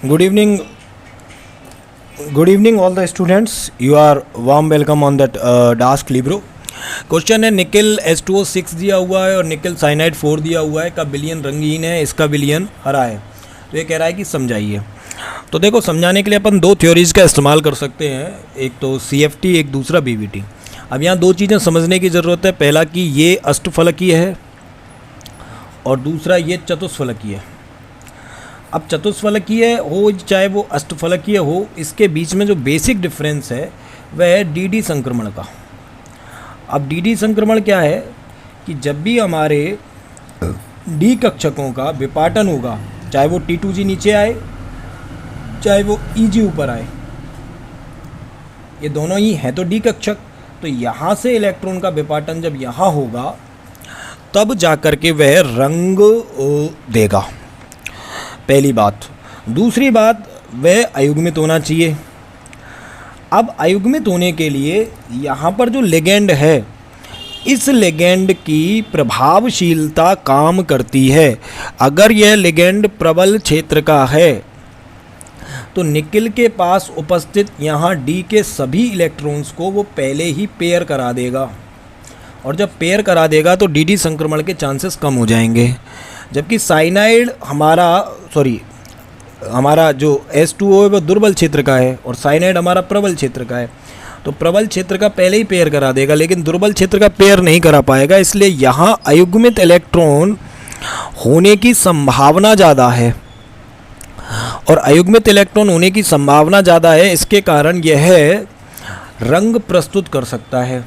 Good evening, all the students. You are warm welcome on that Dask Libro. Question है निकल H2O6 दिया हुआ है और निकल साइनाइड 4 दिया हुआ है, का विलयन रंगीन है, इसका विलयन हरा है। तो ये कह रहा है कि समझाइए। तो देखो, समझाने के लिए अपन दो थ्योरीज का इस्तेमाल कर सकते हैं, एक तो CFT, एक दूसरा BVT। अब यहाँ दो चीज़ें समझने की ज़रूरत है। पहला कि ये अष्टफलकीय है और दूसरा ये चतुष्फलकीय है। अब चतुष्फलकीय हो चाहे वो अष्टफलकीय हो, इसके बीच में जो बेसिक डिफरेंस है वह है DD संक्रमण का। अब DD संक्रमण क्या है कि जब भी हमारे D कक्षकों का विपाटन होगा, चाहे वो T2G नीचे आए चाहे वो EG ऊपर आए, ये दोनों ही हैं तो D कक्षक, तो यहाँ से इलेक्ट्रॉन का विपाटन जब यहाँ होगा तब जाकर के वह रंग देगा, पहली बात। दूसरी बात, वह अयुग्मित होना चाहिए। अब अयुग्मित होने के लिए यहाँ पर जो लिगेंड है, इस लिगेंड की प्रभावशीलता काम करती है। अगर यह लिगेंड प्रबल क्षेत्र का है तो निकिल के पास उपस्थित यहाँ D के सभी इलेक्ट्रॉन्स को वो पहले ही पेयर करा देगा, और जब पेयर करा देगा तो DD संक्रमण के चांसेस कम हो जाएंगे। जबकि साइनाइड हमारा जो H2O है वो दुर्बल क्षेत्र का है और साइनाइड हमारा प्रबल क्षेत्र का है, तो प्रबल क्षेत्र का पहले ही पेयर करा देगा, लेकिन दुर्बल क्षेत्र का पेयर नहीं करा पाएगा। इसलिए यहाँ अयुग्मित इलेक्ट्रॉन होने की संभावना ज़्यादा है, और अयुग्मित इलेक्ट्रॉन होने की संभावना ज़्यादा है, इसके कारण यह रंग प्रस्तुत कर सकता है।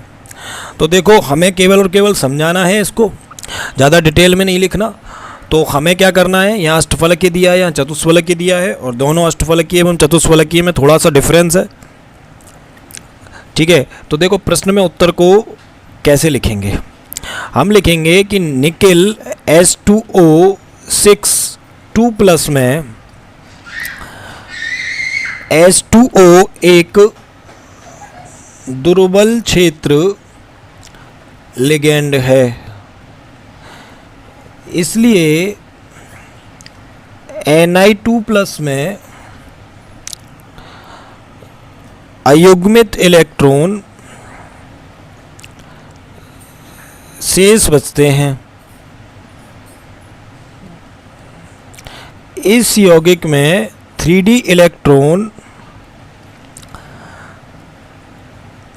तो देखो, हमें केवल और केवल समझाना है, इसको ज़्यादा डिटेल में नहीं लिखना। तो हमें क्या करना है, यहाँ अष्टफलकीय दिया है, यहाँ चतुष्फलकीय दिया है, और दोनों अष्टफलकीय एवं चतुष्फलकीय में थोड़ा सा डिफरेंस है, ठीक है। तो देखो, प्रश्न में उत्तर को कैसे लिखेंगे। हम लिखेंगे कि निकिल H2O6 2+ में H2O एक दुर्बल क्षेत्र लिगेंड है, इसलिए Ni2+ में अयुग्मित इलेक्ट्रॉन शेष बचते हैं। इस यौगिक में 3D इलेक्ट्रॉन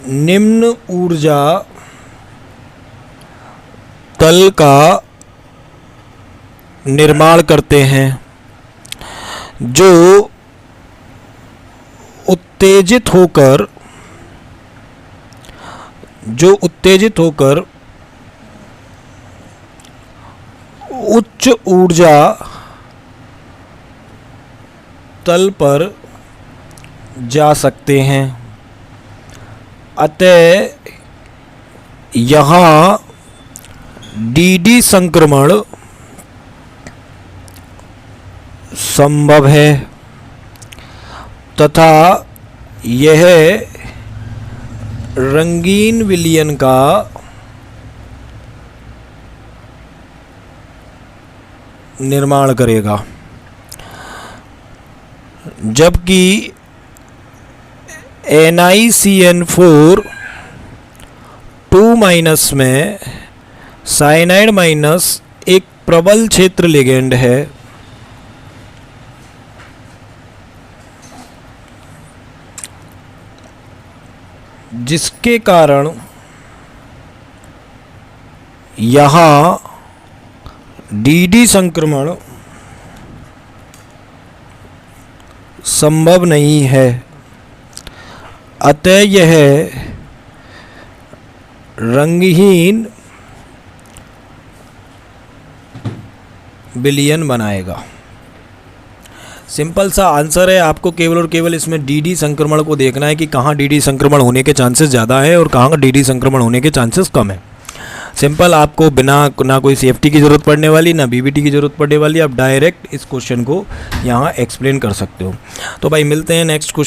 निम्न ऊर्जा तल का निर्माण करते हैं, जो उत्तेजित होकर उच्च ऊर्जा तल पर जा सकते हैं। अतः यहाँ DD संक्रमण संभव है तथा यह रंगीन विलयन का निर्माण करेगा। जबकि NiCN4 2- में साइनाइड माइनस एक प्रबल क्षेत्र लिगेंड है, जिसके कारण यहाँ DD संक्रमण संभव नहीं है। अतः यह रंगहीन विलयन बनाएगा। सिंपल सा आंसर है। आपको केवल और केवल इसमें DD संक्रमण को देखना है कि कहाँ DD संक्रमण होने के चांसेस ज़्यादा है और कहाँ DD संक्रमण होने के चांसेस कम है। सिंपल, आपको बिना ना कोई सेफ्टी की ज़रूरत पड़ने वाली, ना BVT की ज़रूरत पड़ने वाली, आप डायरेक्ट इस क्वेश्चन को यहाँ एक्सप्लेन कर सकते हो। तो भाई मिलते हैं नेक्स्ट क्वेश्चन।